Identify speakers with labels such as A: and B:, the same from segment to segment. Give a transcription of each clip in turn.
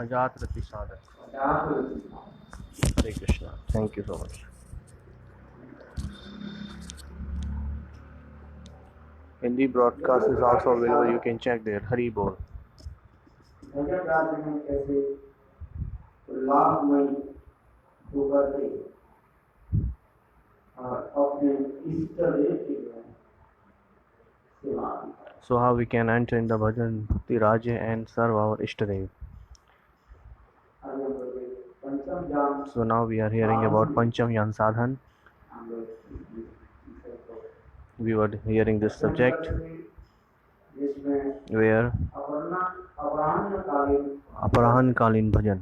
A: अजात रति साधक. Hare Krishna. Thank you so much. Hindi broadcast is also available. You can check there. Hari Bol. So how we can enter in the bhajan Bhakti Raja and serve our Ishtadev. So now we are hearing about Pancham Yan Sadhan. We were hearing this subject where Aparahan Kalin Bhajan,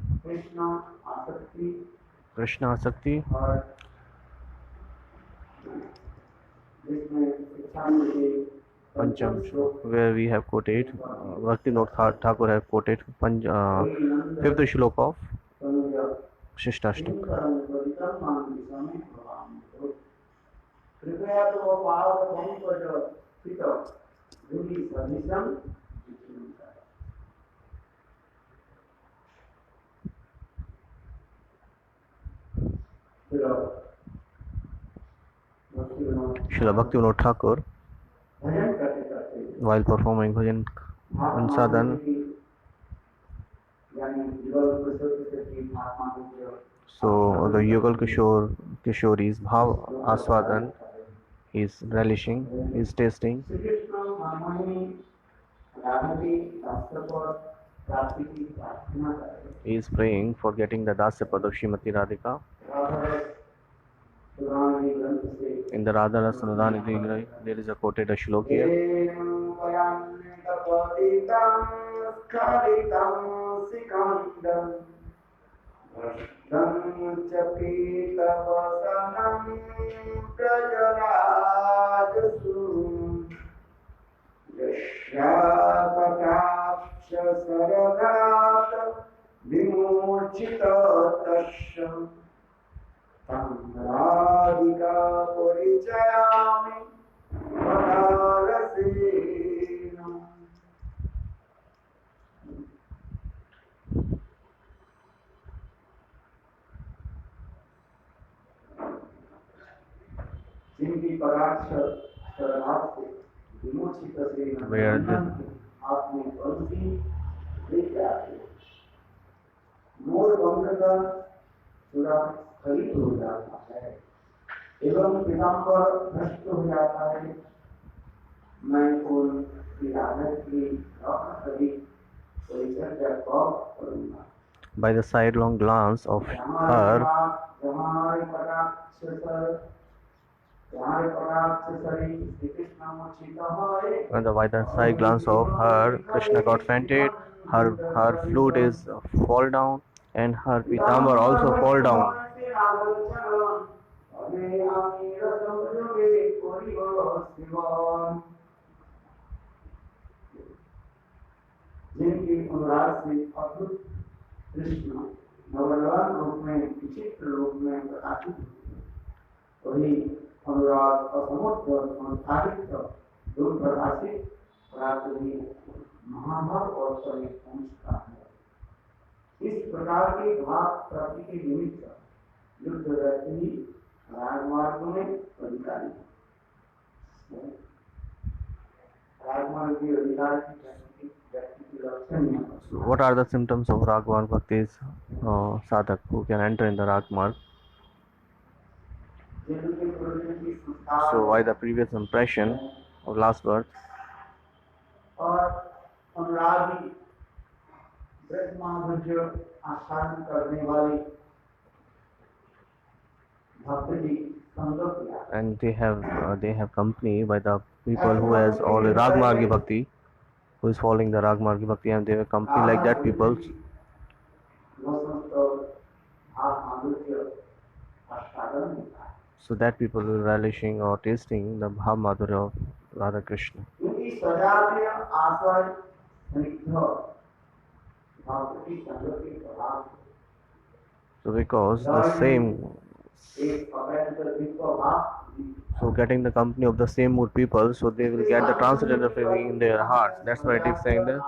A: Krishna Asakti, Pancham, where we have quoted, Bhakti Vinod Thakur have quoted fifth shlok of Shishtashtak. Srila Bhakti Vinod Thakur, while performing bhajan and sadhan, so the Yugal Kishore's Bhav Aswadan is relishing, is tasting. He is praying for getting the Dasyapad of Srimati Radhika. In the Radha Rasa Nudanidhi, there is a quoted a shlok here.
B: पतितं स्खलितं सिकन्दं भ्रष्टं च पीतवसनं प्रजराजसु यस्याकटाक्षसरघात विमूर्छितो तस्य तं राधिका परिचयामि वदारसेन। जिनकी पराक्ष शरणार्थ से विमोचित से आपने बंसी लेके आते मोर बंध का चूड़ा खरीद हो जाता है एवं पीताम्बर भ्रष्ट हो जाता है। मैं उनकी आदत की रक्षा करी परिचर्या करूंगा।
A: By the sidelong glance of her, and by the side glance of her, Krishna got fainted. Her flute is fall down, and her pitambar also fall down.
B: जिनकी अनुराग से अद्भुत कृष्ण नवरवान रूप में विचित्र रूप में प्रकाशित वही अनुराग असमुद्ध साहित्य दूर प्रकाशित प्राप्त भी महाभाव अवस्था में पहुंचता है। इस प्रकार के भाव प्राप्ति के निमित्त युद्ध रहते ही राजमार्ग में अधिकारी राजमार्ग के अधिकार की
A: So what are the symptoms of Ragmarg Bhakti's sadhak who can enter in the Ragmarg? So why the previous impression of last verse?
B: और अनुरागी ब्रह्मानुज आसान करने वाली भक्ति संगत
A: and they have company by the people who has all the Ragmargi Bhakti, who is following the Ragmargi Bhakti, and they have company like that people. So that people will relishing or tasting the Bhav Madhurya of Radha Krishna. So because the same, so getting the company of the same mood people, so they will get the transcendental feeling in their hearts. That's why it is saying that.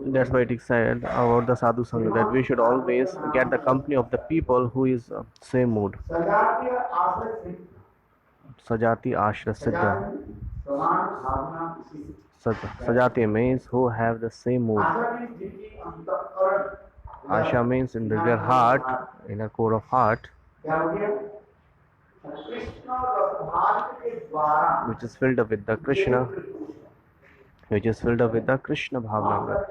A: That's why it is said about the sadhu sangha that we should always get the company of the people who is same mood. Sajati ashra siddha. Sajati means who have the same mood. Asha means in their heart, in a core of heart, which is filled up with the Krishna, Bhavnanga.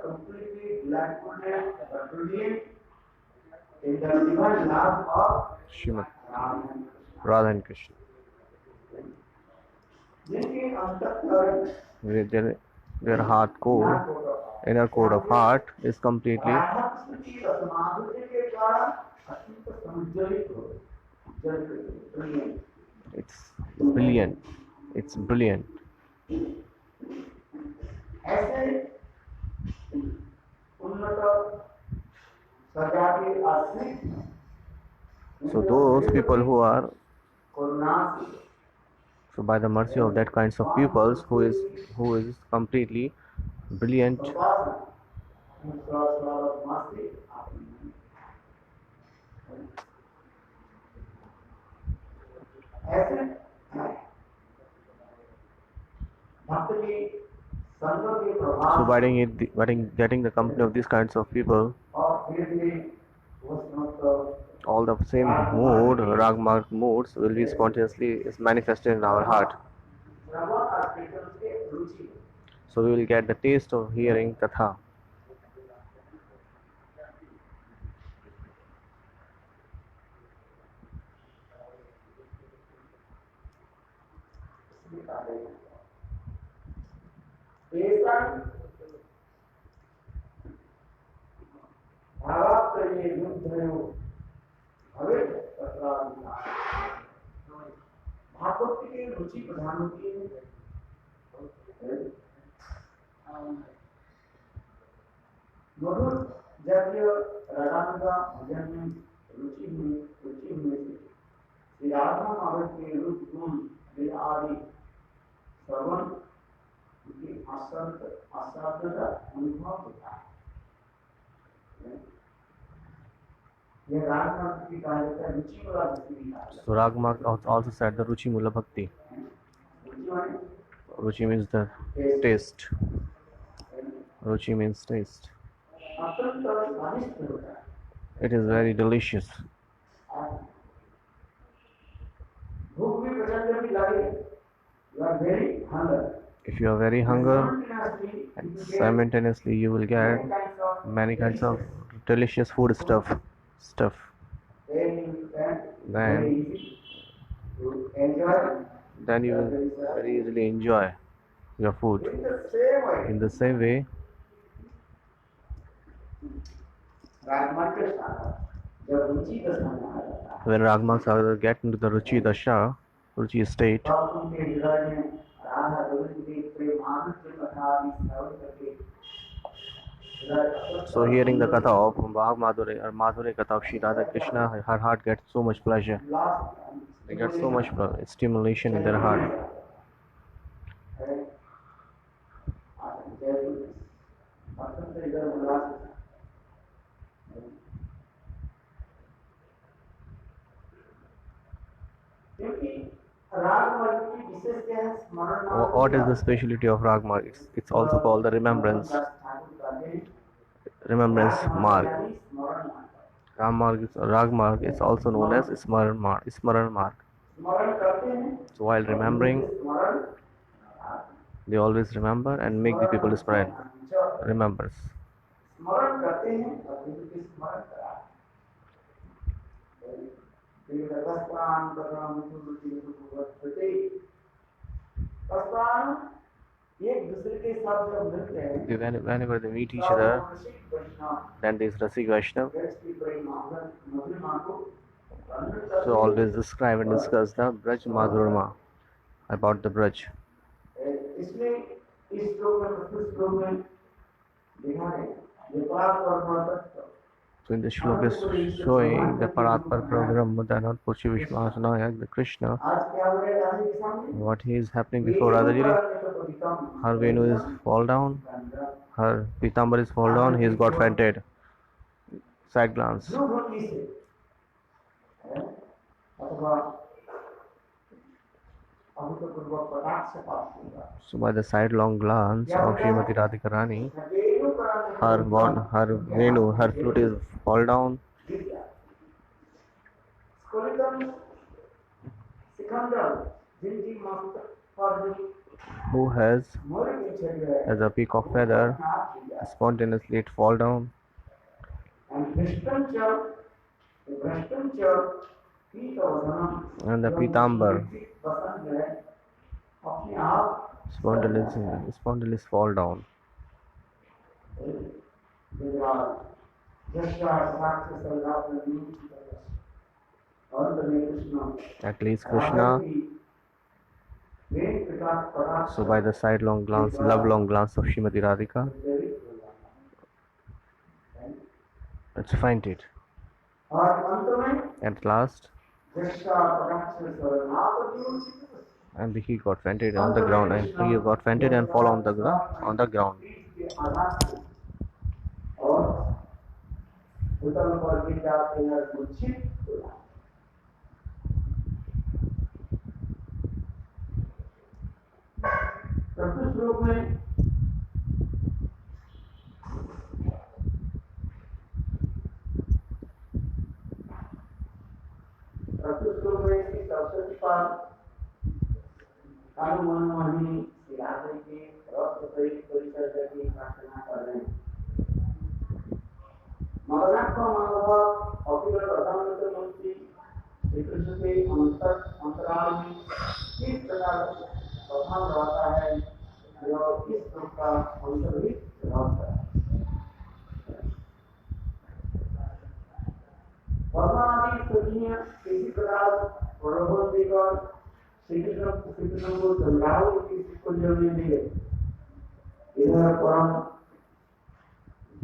A: Srimad Radha and Krishna. Their heart core, inner core of heart is completely it's brilliant. It's brilliant. So those people who are, so by the mercy of that kinds of peoples who is completely brilliant, so by getting the company of these kinds of people, all the same mood, Ragmarg moods will be spontaneously is manifested in our heart. So we will get the taste of hearing Katha.
B: तेषां भावार्थ ये युद्धयो भवेत् तत्राधिकार भागवत की रुचि प्रधान होती है। मधुर जब राधान का भजन में रुचि हुई थी श्री राधा माधव के रूप गुण लीला आदि श्रवण की आस्वाद अनुभव होता है। यह राग मार्ग की कहा जाता है रुचि मूला भक्ति।
A: So Rag Marg also said the Ruchi Mula Bhakti. Ruchi means the taste. Ruchi means taste.
B: अत्यंत स्वादिष्ट होता है।
A: It is very delicious.
B: भूख भी प्रचंड भी लगे, you are very hungry.
A: If you are very hungry, simultaneously you will get many kinds of delicious food stuff. Then you will very easily enjoy your food. In the same way, when Ragma Sagar get into the Ruchi Dasha, Ruchi state, so hearing the katha of Bhag Madhure or Madhure katha of Shri Radha Krishna, her heart gets so much pleasure. They get so much stimulation in their heart. What is the speciality of Rag Marg? It's also called the remembrance marg. Rag Marg is also known as Smaran Marg. So while remembering, they always remember and make the people spread remembers. Whenever they meet each other, then there is Rasik Vaishnav. So always describe and discuss the Braj Madhurma, about the Braj. So in the shlok is showing the Paratpar program Mudanat Pushi Vishwasanayak, the Krishna, what he is happening before Radhajiri. Her Venu is fall down, her Pitambar is fall down, he has got fainted. Side glance. So by the sidelong glance of Srimati Radhika Rani, her Venu, her flute is fall down. Who has, as a peacock feather, spontaneously it fall down. And the Pitambar spontaneously fall down. At least Krishna. So by the sidelong glance, love-long glance of Srimati Radhika, let's find it. At last, and he got fainted on the ground, and he got fainted and fall on the ground.
B: जो इस श्लोक का अंतर भी समाप्त है। वर्णादि स्तुतियां किसी प्रकार प्रलोभन देकर श्री कृष्ण को समझाओ कि इसको जरूरी नहीं है। इधर परम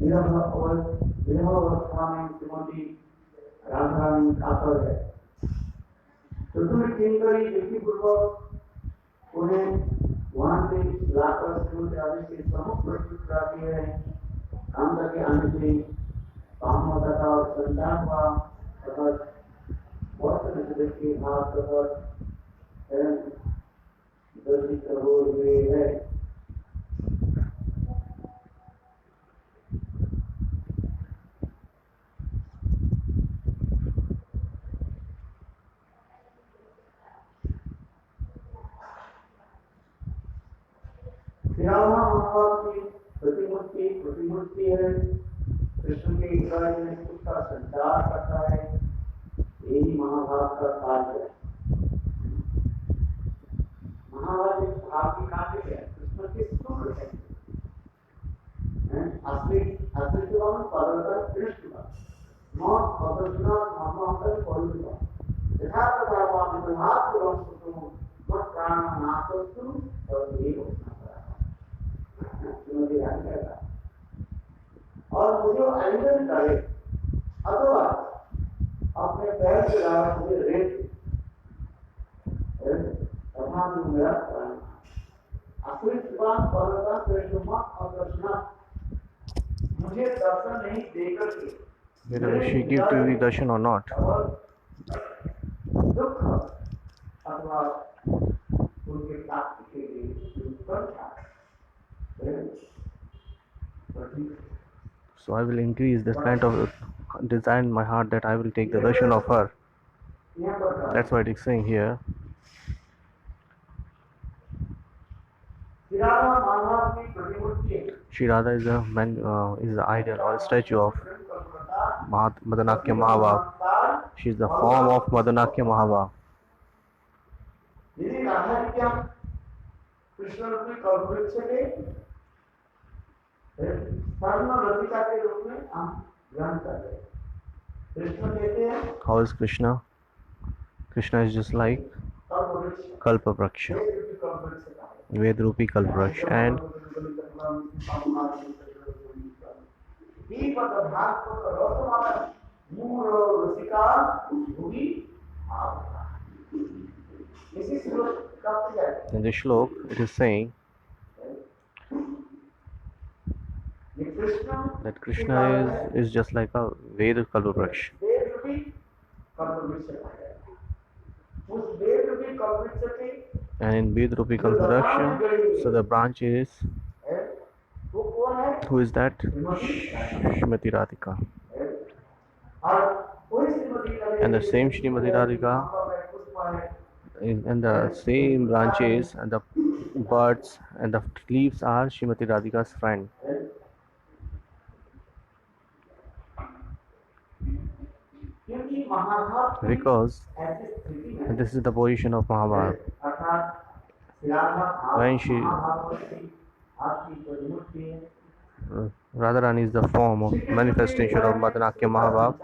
B: विरह अवस्था में श्रीमती राधा रानी कातर है। तो तुम्हें किंकरी युक्तिपूर्वक उन्हें वहां से लाकर श्रीमती राधा के प्रमुख प्रस्तुत कराती है। काम करके आने से काम होता था और संतान का बहुत से के हाथ पर दर्शित हो हुए है। महाभारत की प्रतिमूर्ति है। कृष्ण के हृदय में उसका संचार करता है। यही महाभारत का कार्य है। महाभारत एक भाव की काव्य है। कृष्ण के सुख है। असली असलित्वान पदार्थ कृष्ण मौत अदर्शना महाभारत पौरुषा यथार्थ भाव में महात्म वस्तु मत प्राण नास्तु और देव और मुझे आयोजन करे अथवा अपने पैर से लाकर मुझे रेत तथा मेरा प्राण असलित्वान पदार्थ कृष्ण और दर्शना मुझे दर्शन नहीं देकर के
A: whether she give to the darshan or not.
B: दुख अथवा उनके प्राप्ति के लिए
A: So I will increase this kind of desire in my heart that I will take the darshan of her. That's what it's saying here. Shri Radha is the idol or statue of Madanakya Mahabhav. She is the form of Madanakya Mahabhav. How is Krishna? Krishna is just like Kalpavraksha, Vedrupi Kalpavraksha, and in the shlok it is saying that Krishna is just like a Veda Kalpavraksha. And in Vedrupi Kalpavraksha, so the branch is, who is that? Srimati Radhika. And the same Srimati Radhika, and the same branches and the birds and the leaves are Srimati Radhika's friend. Because this is the position of Mahabharata. When Radharani is the form of manifestation of Madanakya Mahabhav.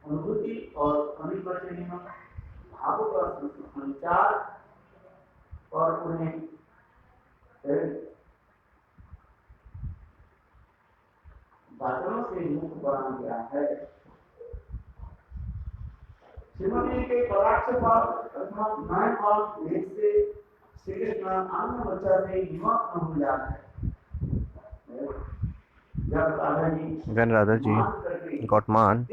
B: अनुभूति और अनिर्वचनीय भावों का संचार और उन्हें बादलों से मुक्त बना गया है। श्रीमती के पराक्ष पाठ अथवा नए पाठ भेद से श्री कृष्ण अन्य बच्चा से निमग्न हो जाता है।
A: When Radhaji got man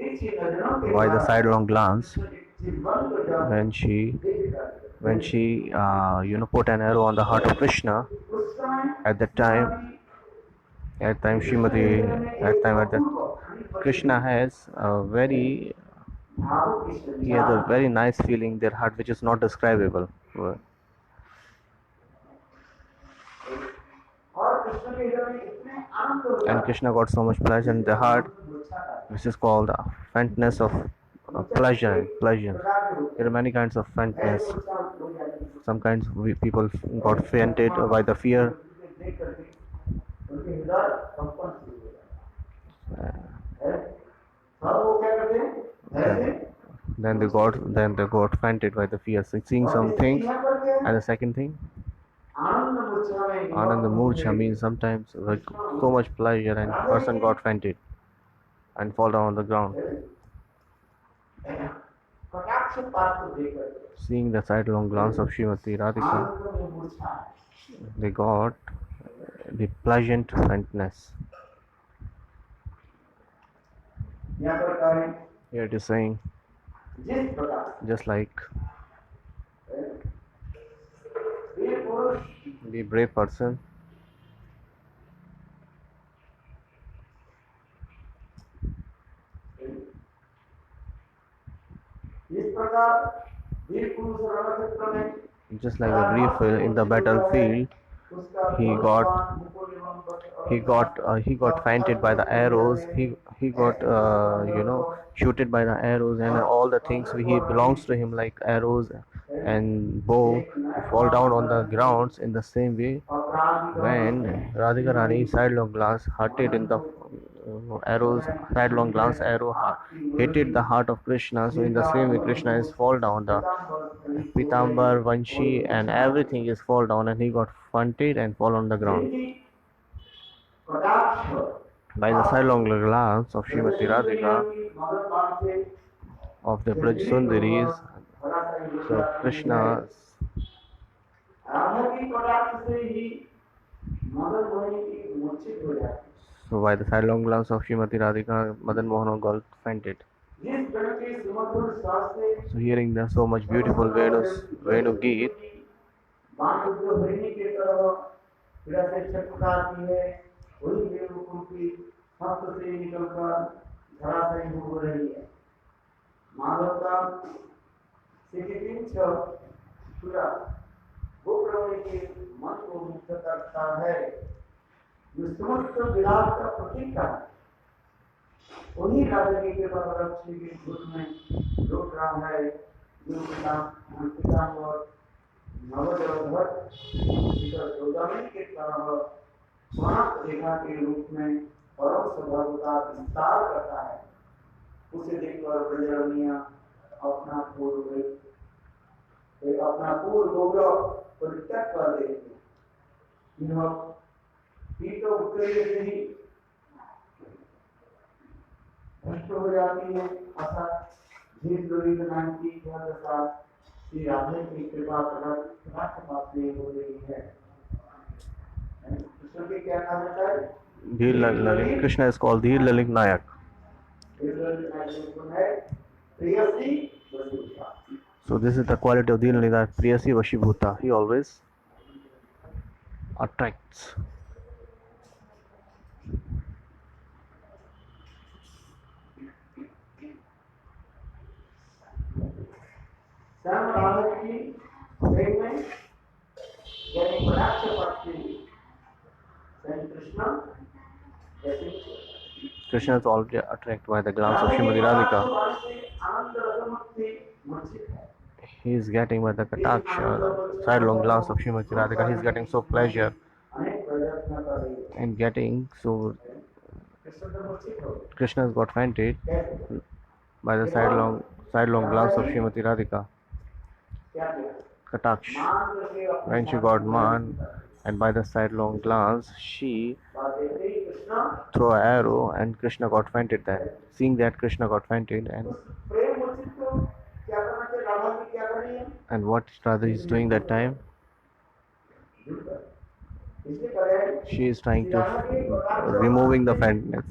A: by the sidelong glance, when she put an arrow on the heart of Krishna, at that time Krishna has a very nice feeling in their heart which is not describable.
B: इतने आनंद हो
A: And Krishna got so much pleasure in the heart, which is called the faintness of pleasure. There are many kinds of faintness. Some kinds people got fainted by the fear.
B: उनके हृदय कंपन शुरू हो जाता है। और वो क्या करते हैं ऐसे
A: Then they got fainted by the fear. So seeing some things, and the second thing, Ananda Murcha means sometimes like so much pleasure and person got fainted and fall down on the ground.
B: कटाक्ष पात्र देकर
A: Seeing the sidelong glance of Srimati Radhika,
B: आनंद में मूर्छा है।
A: they got the pleasant faintness.
B: यहाँ पर कहें
A: Here it is saying,
B: जिस प्रकार
A: just like
B: वीर पुरुष
A: the brave person,
B: जिस प्रकार वीर पुरुष रणक्षेत्र में
A: just like a brave in the battlefield,
B: उसका
A: he got fainted by the arrows. He got shooted by the arrows, and all the things he belongs to him like arrows and bow fall down on the grounds. In the same way, when Radhika Rani sidelong glance hurted in the arrows, sidelong glance arrow hit the heart of Krishna. So in the same way, Krishna is fall down. The Pitambar, Vanshi, and everything is fall down, and he got fainted and fall on the ground. By the sidelong glance of Srimati Radhika, of the Braj Sundaris, so Krishna, so by the sidelong glance of Srimati Radhika, Madan Mohan got fainted. So hearing the so much beautiful Venu Geet,
B: मन को मुक्त करता है जो समस्त विराट का प्रतीक है उन्हीं राजा के परलक्ष्मी के रूप में लौट रहा है जो पिताम्बर नवजोधर चौदहवीं के तरह स्वार्थ रेखा के रूप में परम स्वभाव का विस्तार करता है उसे देखकर ब्रजरमणियां अपना पूर्व गौरव परित्याग कर देते यह पीठ उत्तरीय से ही नष्ट हो जाती है अर्थात जिस गोविंद नाम की यह दशा श्री राधे की कृपा पक्षपात से हो रही है कृष्ण के क्या नाम है
A: Dhir Lalik. Krishna is called Dhir Lalik Nayak. So this is the quality of Dhir Lalik Nayak, Priyasi Vashibhuta. He always attracts. Krishna is already attracted by the glance of Srimati Radhika. He is getting by the kataksha, sidelong glance of Srimati Radhika. He is getting so pleasure and getting so. Krishna has got fainted by the sidelong glance of Srimati Radhika. Kataksh. When she got man, and by the sidelong glance, she threw an arrow, and Krishna got fainted there. Seeing that, Krishna got fainted, and what Radha is doing that time? She is trying to removing the faintness.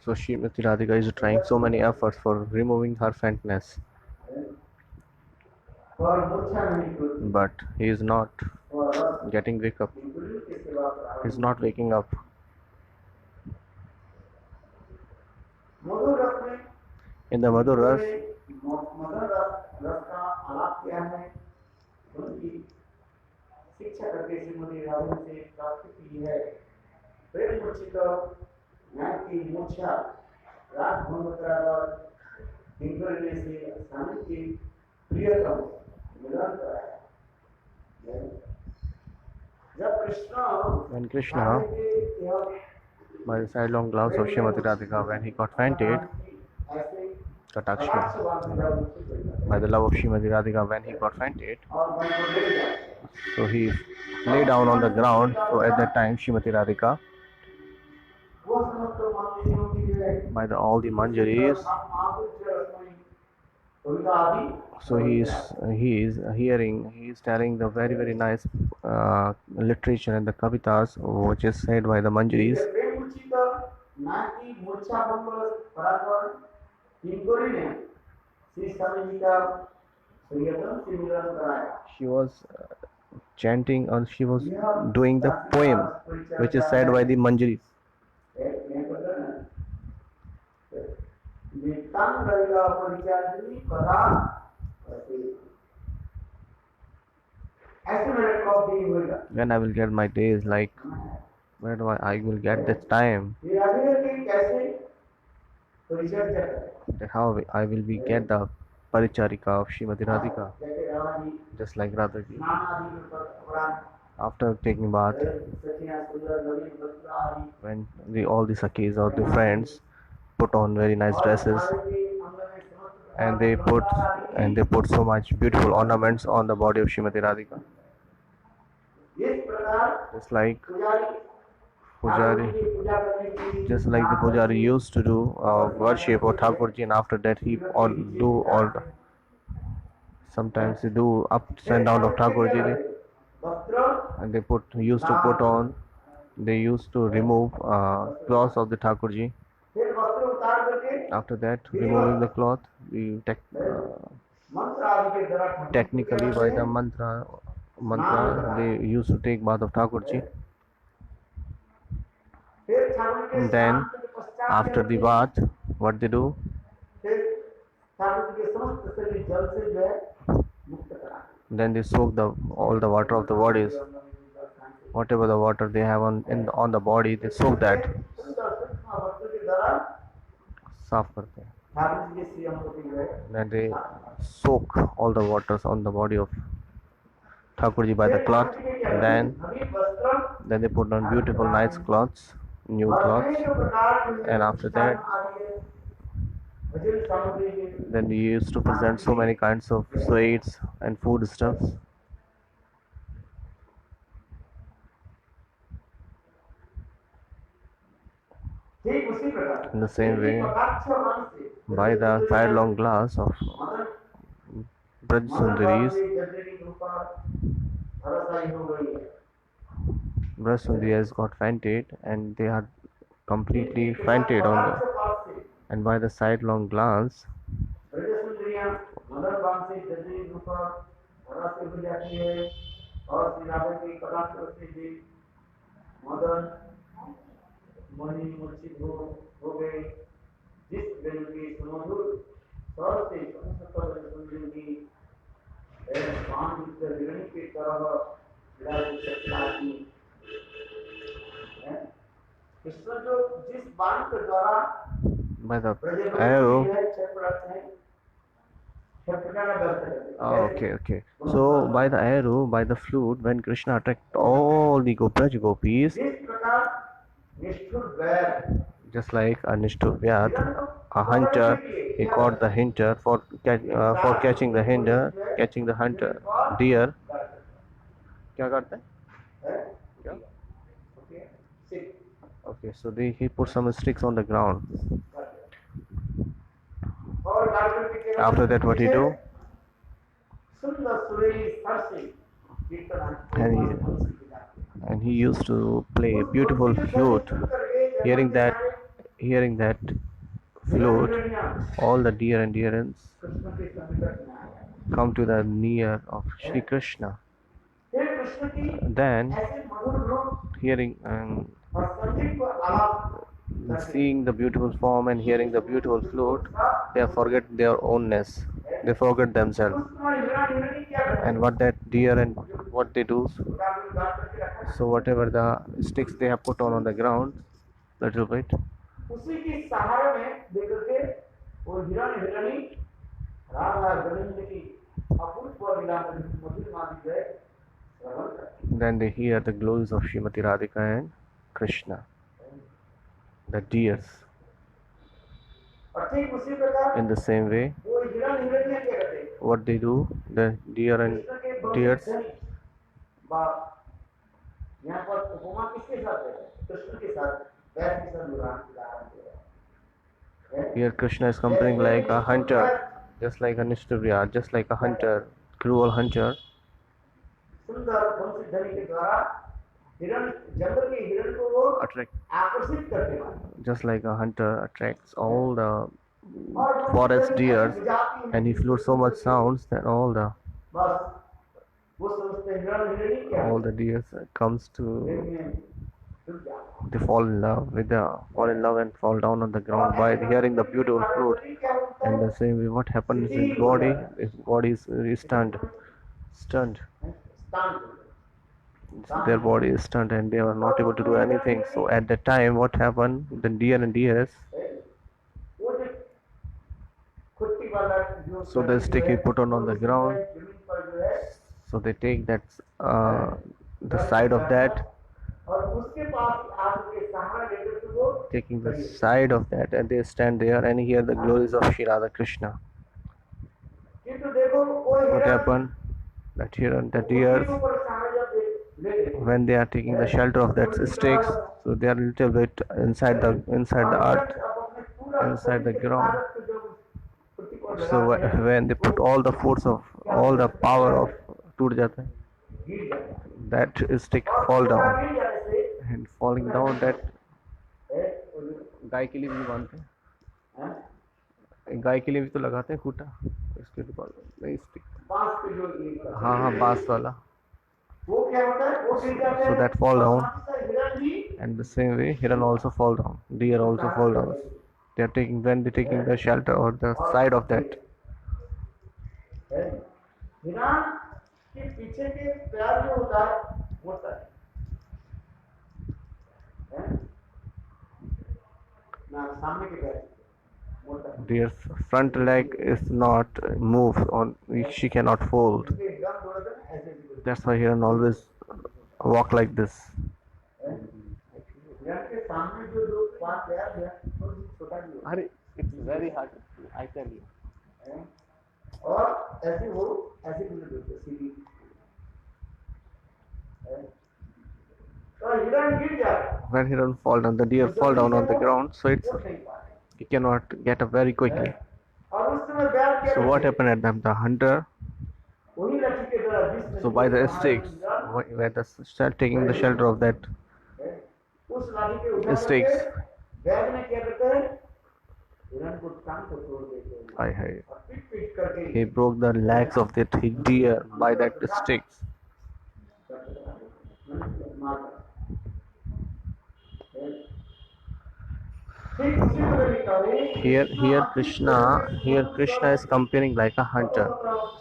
A: So Srimati Radhika is trying so many efforts for removing her faintness, but he is not getting wake up. He is not waking up.
B: मधुर रस में
A: In the Madhur Ras,
B: mother रस का आलाप किया है, उनकी शिक्षा करके श्रीमती राधा से प्राप्त की है। प्रेम मूर्छित न्याय की मूर्छा राग भंगत्रागर निगलने से स्वामी की प्रियतम मिलन कराया। जब Krishna
A: when Krishna, by the sidelong glance of Srimati Radhika, when he got fainted, Katakshmi, by the love of Srimati Radhika, when he got fainted, so he lay down on the ground. So at that time, Srimati Radhika, by all the manjaris, so he is telling the very nice literature and the kavitas which is said by the manjaris. She was chanting, or she was doing the poem which is said by the manjaris. When I will get my days, like where do I will get this time, that how I will be get the paricharika of Srimati Radhika, just like Radhaji. After taking bath, when all the sakhis or the friends put on very nice dresses, and they put so much beautiful ornaments on the body of Srimati Radhika, just like Pujari, just like the Pujari used to do worship of Thakurji, and after that he sometimes they do ups and down of Thakurji, and they used to remove cloths of the Thakurji. After that, removing the cloth, technically by the mantra, they used to take bath of Thakurji. And then, after the bath, what they do? Then they soak all the water of the bodies, whatever the water they have on the body, they soak that. साफ करते हैं. Then they soak all the waters on the body of Thakurji by the cloth. Then they put on beautiful nice cloths, new cloths, and after that, then they used to present so many kinds of sweets and food stuffs. In the same way, by the sidelong glass of Braj Sundaris, Braj Sundari has got fainted, and they are completely fainted and by the sidelong glance, मणि मूर्छित हो गए, जिस वेणु के सुमधुर स्वर से सुंदरी बाण विरणी के तरह कृष्ण जो जिस बाण के द्वारा by the arrow. Okay. So by the arrow, by the flute, when Krishna attacked all the Braj gopis, just like a Nishtur Vyat, a hunter, he caught the hunter for catching the hunter deer. क्या करता है? क्या? Okay, so he put some sticks on the ground. After that, what he do? And he used to play a beautiful flute. Hearing that flute, all the deer and deerens come to the near of Shri Krishna. Then, hearing seeing the beautiful form and hearing the beautiful flute, they forget their ownness. They forget themselves. And what that deer and what they do, so whatever the sticks they have put on the ground, little bit,
B: उसी की सहारे में देकर के वो हिरण हिरणी राधा गोविंद की अपूर्व लीला मधुर माधुर्य श्रवण करते हैं।
A: then they hear the glories of Srimati Radhika and Krishna, the deers.
B: और ठीक उसी प्रकार
A: In the same way,
B: वो हिरण हिरणी क्या करते हैं?
A: what they do, the deer and
B: Krishna के बहुत
A: deers,
B: धनी बाप यहाँ पर उपमा किसके साथ है? कृष्ण के साथ, वैसे के साथ उदाहरण दे रहा है।
A: here Krishna is comparing like a hunter, just like a Nishtavrya, just like a hunter, cruel hunter.
B: सुंदर वंशी ध्वनि के द्वारा हिरण जंगल के हिरण को वो
A: Attract,
B: आकर्षित करने वाला
A: just like a hunter attracts all the forest deers, and he flutes so much sounds that all the
B: बस वो समझते हैं हिरण हिरणी क्या है?
A: all the deers comes to,
B: में डूब जाता
A: they fall in love with the fall in love and fall down on the ground by hearing the beautiful flute.
B: है।
A: And the same way, what happens in his body is stunned,
B: स्थान
A: their body is stunned, and they are not able to do anything. So at that time, what happened? The deer and deers,
B: वो जो खुट्टी वाला जो
A: so the stick he put on the ground,
B: जमीन पर जो है
A: so they take that the side of that,
B: और उसके पास आपके सहारा लेकर के वो
A: taking the side of that, and they stand there and hear the glories of Shri Radha Krishna.
B: किंतु देखो वो
A: What
B: हिरण
A: happened? That here the deers,
B: ऊपर सहारा जब ले लेते
A: when they are taking the shelter of that sticks, so they are a little bit inside the earth, inside the ground. So when they put all the force of all the power of टूट जाता है, that stick fall down, and falling down that गाय के लिए भी बांधते हैं, गाय के लिए भी तो लगाते हैं खूटा, इसके लिए नहीं स्टिक, हाँ हाँ बांस वाला, so that fall down. And the same way hiran also fall down, deer also fall down. They are taking, when they taking the shelter or the side of that.
B: हिरण के पीछे के पैर जो होता है मोटा है ना, सामने के पैर मोटा है।
A: Deer's front leg is not moved on, she cannot fold.
B: उसके एकदम थोड़ा सा ना ऐसे भी
A: That's why hiran always walk like this.
B: हिरण के सामने जो दो पांच पैर है वो छोटा भी होता
A: Are it's very hard, I tell you.
B: है और ऐसे वो ऐसे भी नहीं होते सीधी है। तो हिरण गिर जाता
A: When hiran fall down, the deer fall down on the ground, so it's
B: वो नहीं पाता
A: he cannot get up very quickly.
B: और उस समय बैल क्या
A: So what happened at them? The hunter,
B: वही लठी के द्वारा जिसमें
A: so by the sticks, where the taking the shelter of that
B: उस लाठी के ऊपर
A: sticks,
B: बैल में क्या करते हैं हिरण को टांग को तोड़ देते हैं
A: I
B: और पीट पीट करके
A: he broke the legs of the deer by that sticks.
B: मारता है। ठीक उसी तरह की कहानी
A: Here Krishna is comparing like a hunter.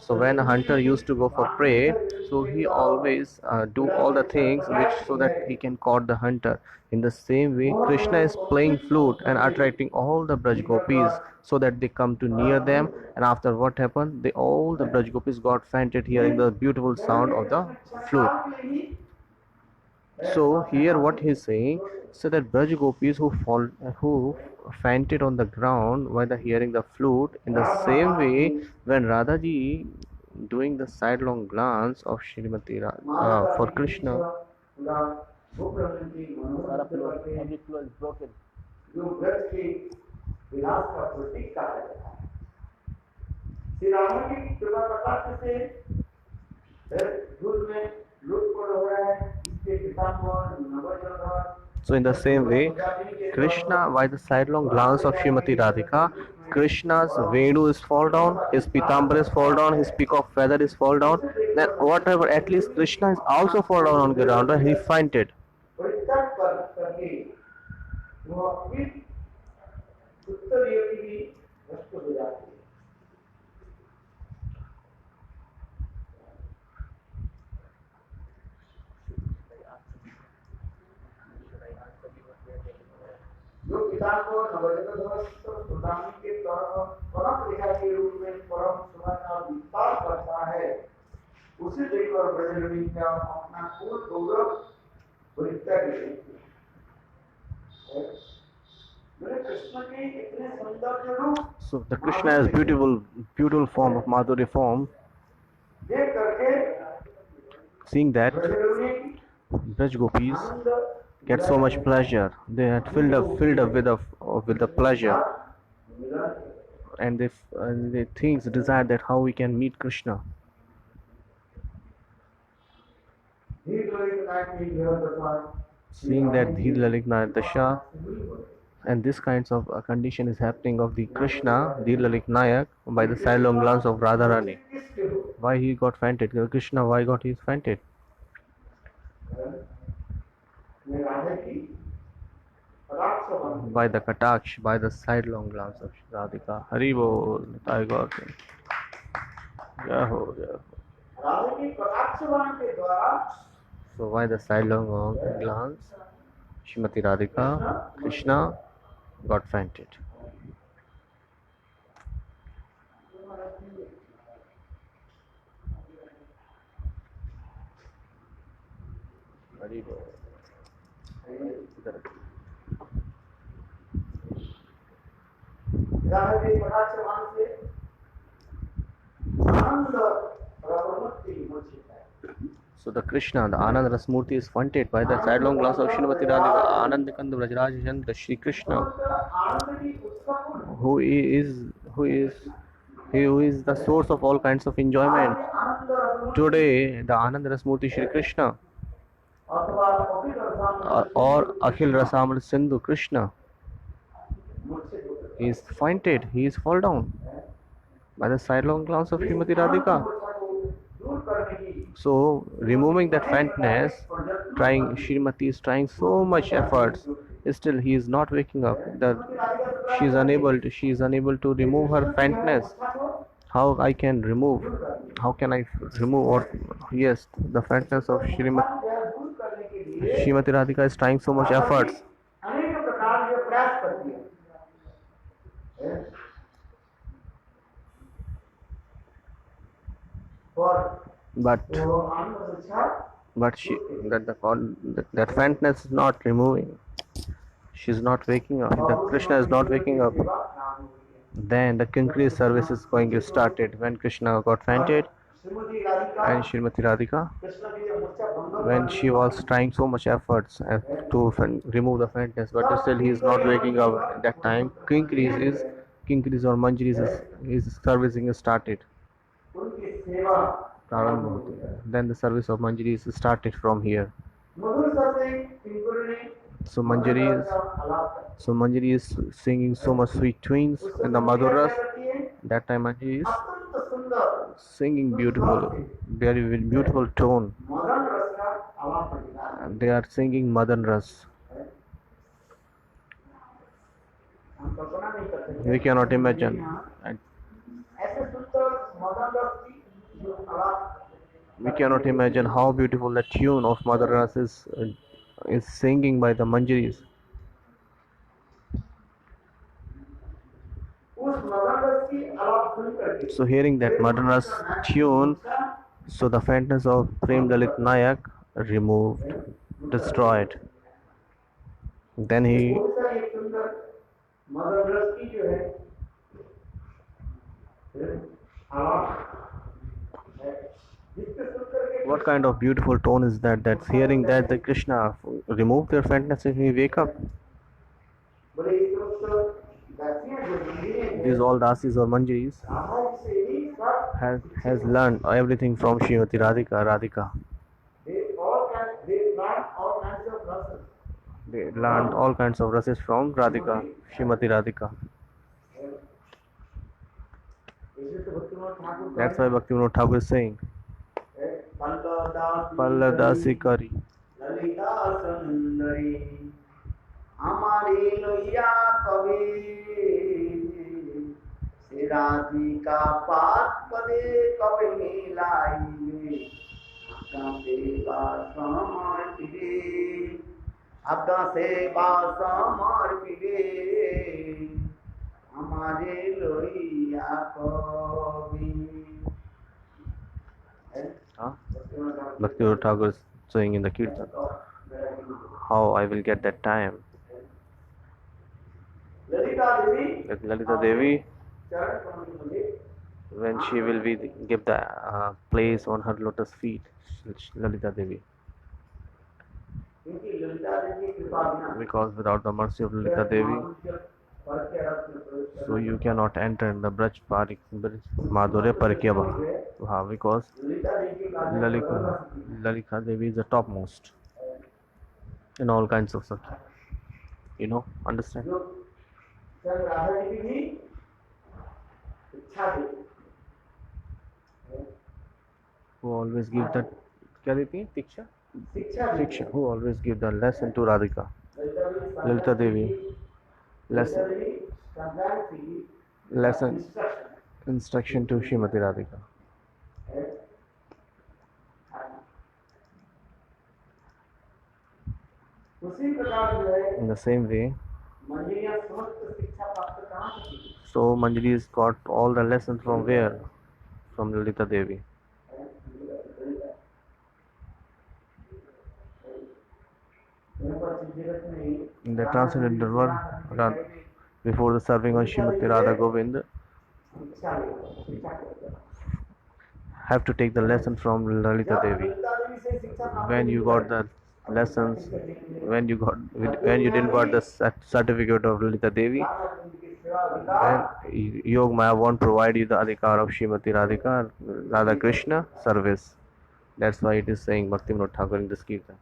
A: So when a hunter used to go for prey, so he always do all the things which so that he can caught the hunter. In the same way, Krishna is playing flute and attracting all the Braj gopis so that they come to near them. And after what happened, all the Braj gopis got fainted hearing the beautiful sound of the flute. So here what he is saying, so that Braj gopis who fainted on the ground while hearing the flute, in the same way when Radhaji doing the sidelong glance of Shrimati Radha for Krishna, every flow is broken.
B: जो ब्रज के विलास का प्रतीक कहा जाता है। श्री राम की कृपा कटाक्ष से दूध में लुटपुट हो रहा है, इसके पितामह नवजोधर।
A: So in the same way, Krishna, by the sidelong glance of Srimati Radhika, Krishna's Venu is fall down, his Pitambar is fall down, his peacock feather is fall down. Then whatever, at least Krishna is also fall down on the ground and he fainted.
B: और इतना करके फिर उत्तरीय की भी नष्ट हो जाती है। जो पिता को नवजन्म प्रधानी के परम रेखा के रूप में परम सुभा का विस्तार करता है, उसे देखकर ब्रजरणी का अपना पूर्ण गौरव परित्याग देते हैं। मेरे कृष्ण के इतने सुंदर रूप,
A: So the Krishna is beautiful form of Madhurya form.
B: देख करके
A: Seeing that,
B: ब्रजरणी
A: Braj gopis get so much pleasure. They had filled up with the pleasure, and they think desire that how we can meet Krishna. Seeing that Dhir Lalikna Dasha, and this kinds of condition is happening of the Krishna Dhir Lalik Nayak by the sidelong glance of Radharani. Why he got fainted? Krishna, why got he fainted? By the kataksh, by the sidelong glance of Radhika. Hari Bol, Nitai Gaur Ki. Jai ho, jai ho. So by the sidelong glance, Shrimati Radhika, Krishna got fainted. Hari Bol. So the Krishna, the Anand Rasmurti is fainted by the sidelong glance of Shrimati Radhika, Anand Kand Vrajraj Chandra Shri Krishna, who is the source of all kinds of enjoyment. Today, the Anand Rasmurti Shri Krishna or Akhil Rasamr Sindhu Krishna is fainted, he is fall down by the sidelong glance of Shrimati Radhika. So removing that faintness, Shrimati is trying so much efforts, still he is not waking up. She is unable to remove her faintness. How can I remove or yes, the faintness of Shrimati Radhika is trying so much efforts. But that faintness is not removing. She is not waking up. The Krishna is not waking up. Then the Kinkari service is going to start it when Krishna got fainted, and Shrimati Radhika, when she was trying so much efforts to remove the faintness, but still he is not waking up. At that time, Kinkaris or Manjaris is servicing is started. Then the service of Manjari is started from here. So Manjari is singing so much sweet tunes in the Madhuras. That time Manjari is singing very beautiful tone. They are singing Madan Ras. We cannot imagine. We cannot imagine how beautiful the tune of Madan Ras is singing by the Manjaris. So hearing that Madan Ras tune, so the faintness of Prem Lalit Nayak removed, destroyed. Then he what kind of beautiful tone is that? That's hearing that the Krishna remove their faintness and he wake up. These all dasis or manjaris has learned everything from Shrimati Radhika. They learned all kinds of rases from Radhika, Shrimati Radhika. That's why Bhaktivinoda Thakur is saying, Palladasi Kari.
B: हमारे लोहिया कवि से राधिका पात पदे कवि मिलाइए आपका सेवा समर्पिते आपका सेवा समर्पिते हमारे लोहिया कवि
A: Huh? Bhakti Thakur is saying in the Kirtan, how I will get that time. That Lalita Devi, when she will be give the place on her lotus feet, Lalita Devi. Because without the mercy of Lalita Devi, so you cannot enter in the Braj Madhurya Parikyava. Because Lalita Devi is the topmost in all kinds of Sakhi. Understand? Who always give that, क्या देती है? Diksha. Who always give the lesson to Radhika? Lalita Devi. Lesson, instruction to Srimati Radhika. In the same way, so Manjari's got all the lessons from where? From Lalita Devi. In the transcendental world, before the serving on Srimati Radha Govind, have to take the lesson from Lalita Devi. When you got the lessons, when you didn't got the certificate of Lalita Devi, then Yog Maya won't provide you the adhikar of Srimati Radhika, Radha Krishna service. That's why it is saying Bhakti Vinod Thakur in this Kirtan.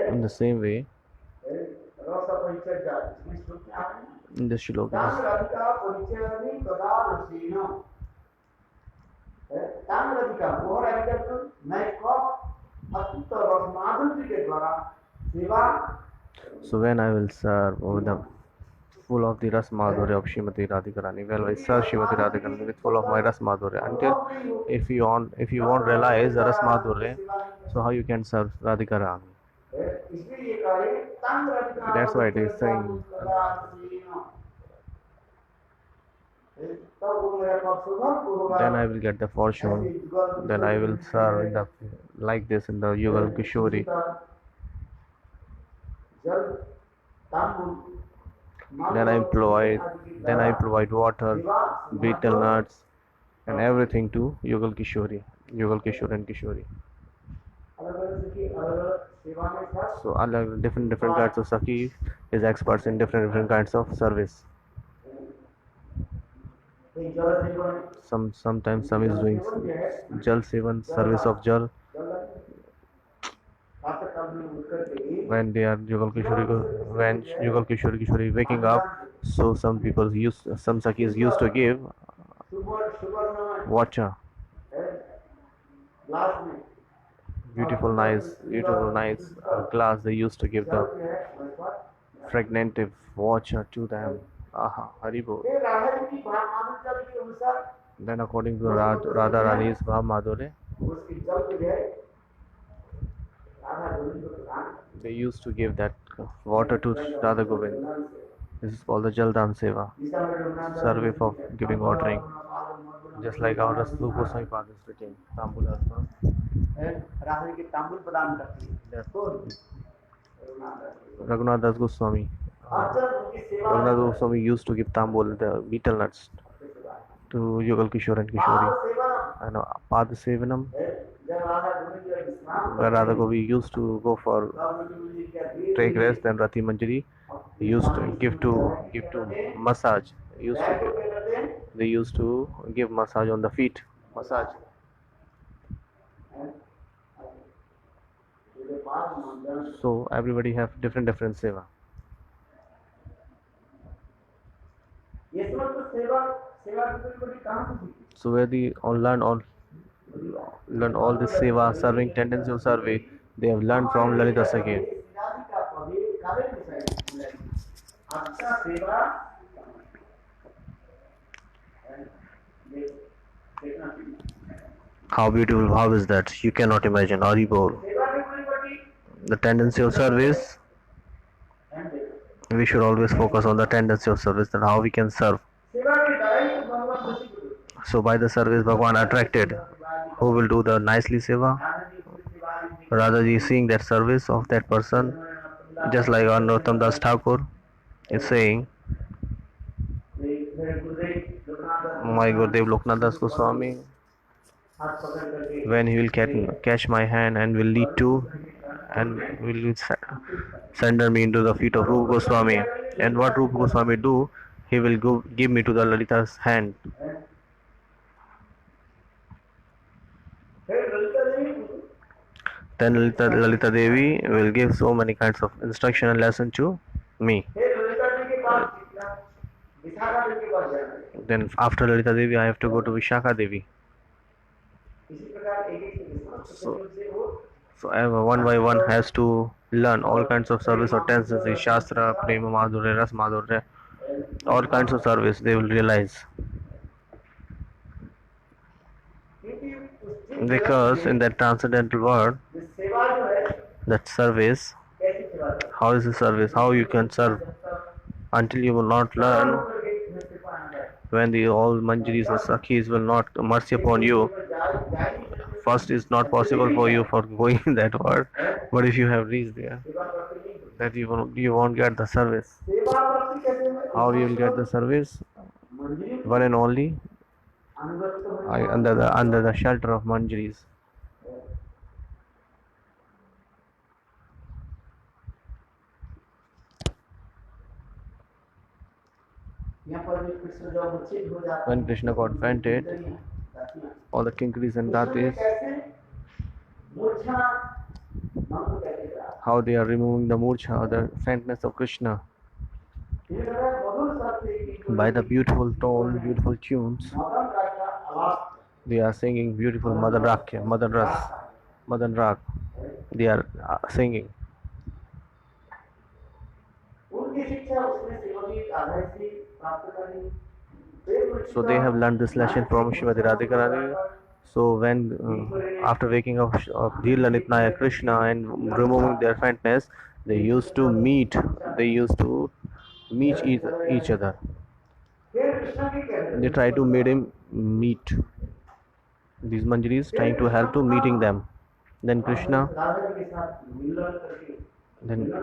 A: In the same way, in this shloka, so when I will serve with the full of the Ras Madhurya of Srimati Radhikarani, well, I serve Srimati Radhikarani with full of my Ras Madhurya. Until if you won't realize the Ras Madhurya, so how you can serve Radhikarani? That's why it is saying. Then I will get the fortune. Then I will serve in the, like this in the Yugal Kishori. Then I provide water, betel nuts, and everything to Yugal Kishori and Kishori. So different kinds of Sakhi is experts in different kinds of service. Sometimes some is doing Jal Sevan, service of Jal. When they are Yugal Kishori waking up, so some Sakhis used to give water. Beautiful nice glass. They used to give the fragmentive water to them. Aha, Haribo. Then according to Radha Rani's Bhav Madhurya, they used to give that water to Radha Govind. This is called the Jaldam Seva, service of giving watering. Just like our Raslu Goswami Pad is written, Tambul Artha. Raghunath Das Goswami. Raghunath Goswami used to give Tambul, the betel nuts, to Yugal Kishore and Kishori. And Pad Sevanam, where Radha Govi used to go for take rest, then Rati Manjari used to give to massage. They used to give massage on the feet. Massage. So everybody have different seva. So where the learn all this seva, serving tendency of survey, they have learned from Lalita Sakhi. How beautiful how is that? You cannot imagine. Haribol. The tendency of service, we should always focus on the tendency of service and how we can serve. So by the service Bhagwan attracted. Who will do the nicely seva? Radhaji seeing that service of that person, just like Narottam Das Thakur is saying, my Gurudev Loknath Das Goswami, when he will catch my hand and will lead to and will send me into the feet of Rupa Goswami. And what Rupa Goswami do? He will give me to the Lalita's hand. Then Lalita Devi will give so many kinds of instruction and lesson to me. Then after Lalita Devi, I have to go to Vishakha Devi. So one by one has to learn all kinds of service or tendencies, Shastra, Prema Madhurya, Ras Madhurya, all kinds of service they will realize. Because in that transcendental world, that service, how is the service? How you can serve? Until you will not learn, when the all manjaris or sakhis will not mercy upon you, first it's not possible for you for going in that world. But if you have reached there, that you won't get the service. How you will get the service? One and only under the shelter of manjaris. When Krishna got fainted, all the kinkaris and datis, how they are removing the murcha or the faintness of Krishna by the beautiful tone, beautiful tunes. They are singing beautiful Madan Rakya, Madan Ras, Madan Rak. They are singing. So they have learned this lesson from Shrimati Radhika Rani. So when after waking up of Dhir Lalit Nayak Krishna and removing their faintness, they used to meet each other. They try to make him meet. These manjaris trying to help to meeting them. Then Krishna, then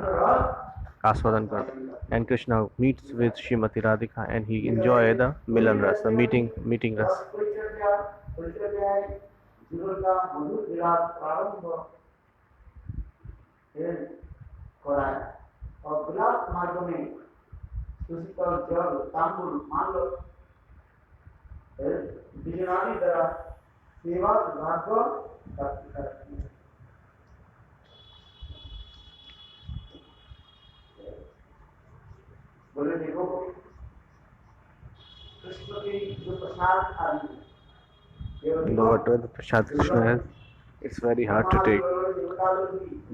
A: Aswadan Kar. And Krishna meets with Shrimati Radhika and he enjoy the Milan Ras, the meeting Ras.
B: बोले देखो कृष्ण की जो प्रसाद आदि
A: whatever the prasad Krishna is, it's very hard to take.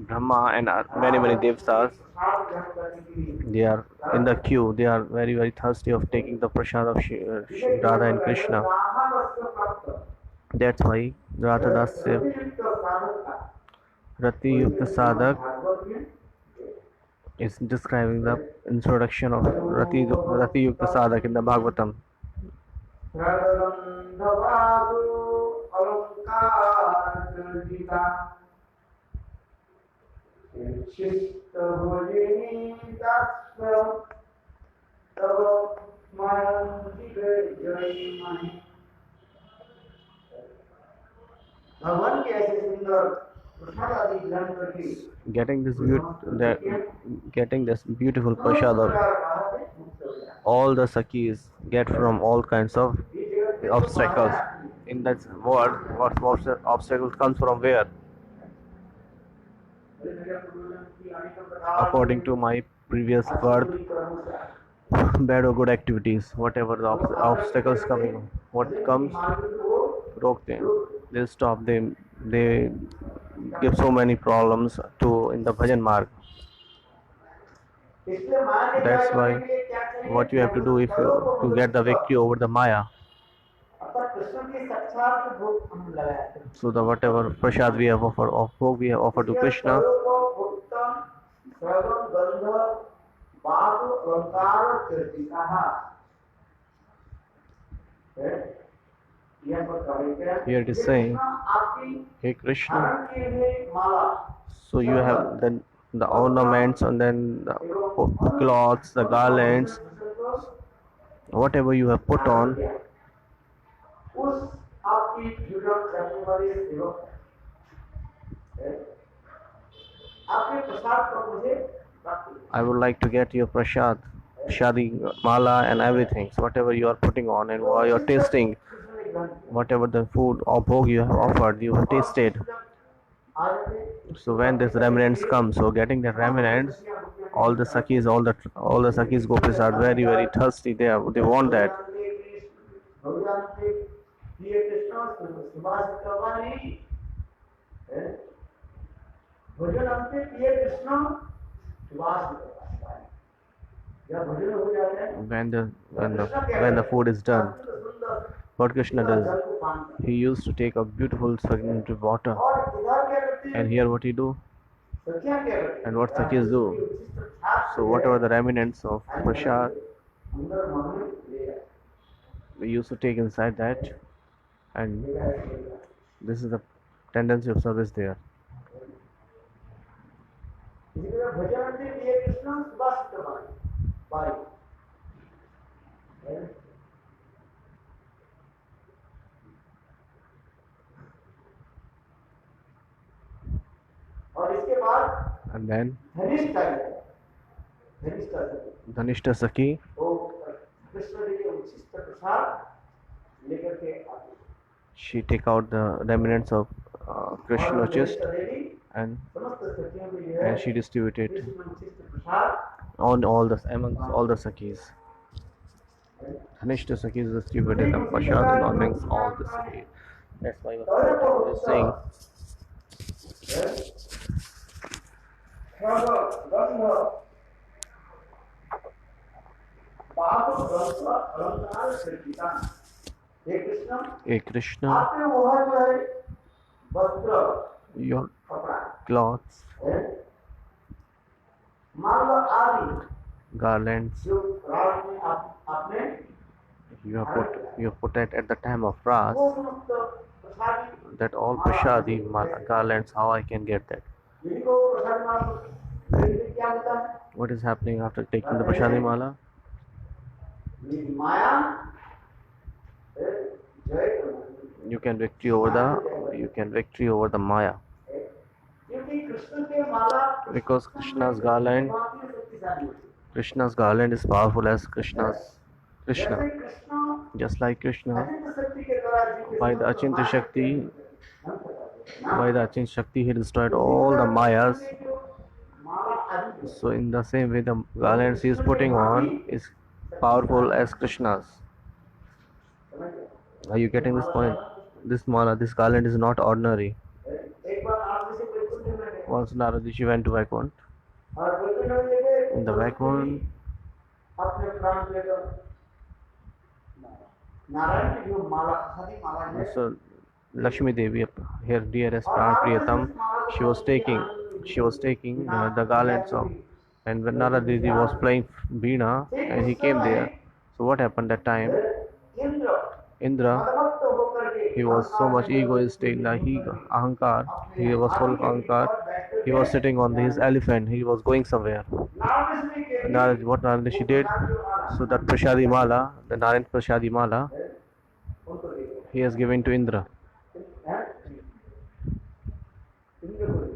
A: Brahma and many devtas, they are in the queue. They are very thirsty of taking the prasad of Radha and Krishna. That's why Radha Das said, Rati Yukta Sadak is describing the introduction of Rati Yukta Sadak in the Bhagavatam. Getting this beautiful prasad, all the sakhis get from all kinds of obstacles. In that world, what obstacles comes from where? According to my previous birth, bad or good activities, whatever the obstacles coming, what comes, रोकते हैं. They stop them. They give so many problems to in the bhajan marg.
B: इसलिए माया के
A: That's
B: जय
A: why
B: करने के लिए क्या चाहिए?
A: what you have to do if you to get the victory over the maya.
B: अर्थात कृष्ण की साक्षात भोग हम लगाए.
A: So the whatever prasad we have offered, of bhog we have offered to Krishna,
B: सर्वं गंध बात अलंकार Kirtika.
A: here it is saying,
B: आपकी
A: Hey Krishna,
B: धारण किए हुए माला,
A: so you have the ornaments and then the cloths, the garlands, whatever you have put on,
B: उस आपकी जुड़न करने वाले सेवक है. आपके प्रसाद को मुझे प्राप्त.
A: I would like to get your prasad, shadi mala and everything. So whatever you are putting on and while you are tasting, whatever the food or bhog you have offered, you have tasted. So when this remnants come, so getting the remnants, all the sakis, all the sakis gopis are very very thirsty. They want that.
B: भगवान के प्रिय कृष्ण सुभाष करवा नहीं है. भजन हमसे प्रिय कृष्ण सुभाष करवा. जब भजन हो जाता है,
A: When the food is done, what Krishna does, he used to take a beautiful stagnant water,
B: और इधर क्या करते हैं?
A: and here what he do,
B: सखियां क्या करते हैं?
A: and what sakis do. So whatever the remnants of prasad,
B: अंदर मन में ले जाते
A: we used to take inside that, and
B: हैं.
A: this is the tendency of service there.
B: इसलिए भजन हमसे प्रिय कृष्ण सुभाष करवा बाई. और इसके बाद
A: And then
B: धनिष्ठा है. धनिष्ठा है.
A: Dhanishta Saki,
B: वो कृष्ण जी के उचित प्रसाद लेकर के आते.
A: she take out the remnants of Krishna chest and
B: समस्त सखियों के लिए
A: she distributed
B: कृष्ण उचित प्रसाद
A: on amongst all the sakis. Dhanishta Saki is distributed the prasad amongst all the sakis. That's why what is saying.
B: अलंकार कीर्तिका. हे Krishna,
A: Hey Krishna,
B: आपने वह जो है वस्त्र
A: your
B: कपड़ा
A: cloths,
B: माला आदि
A: garlands,
B: जो रात में आपने
A: you put it at the time of Ras,
B: वो समस्त प्रसादी
A: that all prasadi garlands, how I can get that?
B: जिनको प्रसाद माला क्या होता है?
A: What is happening after taking the prasadi mala?
B: माया जय करना.
A: You can victory over the maya,
B: क्योंकि कृष्ण के माला
A: because Krishna's garland
B: बहुत ही शक्तिशाली होती है.
A: Krishna's garland is powerful as Krishna.
B: जैसे कृष्ण
A: Just like Krishna,
B: अचिंत्य शक्ति के द्वारा जी के
A: by the
B: समस्त
A: Achintya
B: माया
A: Shakti,
B: को
A: by the Achintya Shakti, he destroyed all the mayas.
B: माला आदि
A: So in the same way, the garlands he is putting on is powerful as Krishna's. Are you getting this point? This mala, this garland is not ordinary.
B: एक बार आप जैसे वैकुंठ में गए
A: Once Narad Rishi went to Vaikunt,
B: और वैकुंठ में गए
A: in the Vaikunt,
B: अपने प्राण लेकर नारायण की जो माला सारी माला है
A: so Lakshmi Devi, here dearest Pran Priyatam, she was taking the garlands of, and when Narad Devi was playing Veena and he came there, so what happened that time?
B: Indra
A: Indra,
B: मदमस्त होकर के
A: he was so much egoistic, like ahankar, he was full of ahankar, he was sitting on his elephant, he was going somewhere.
B: Narayan ji के
A: Narad, what Narad Rishi did, so that Prashadi Mala, the Narayan Prashadi Mala,
B: उनको दे दिया.
A: he has given to Indra.
B: हैं? इंद्र को दे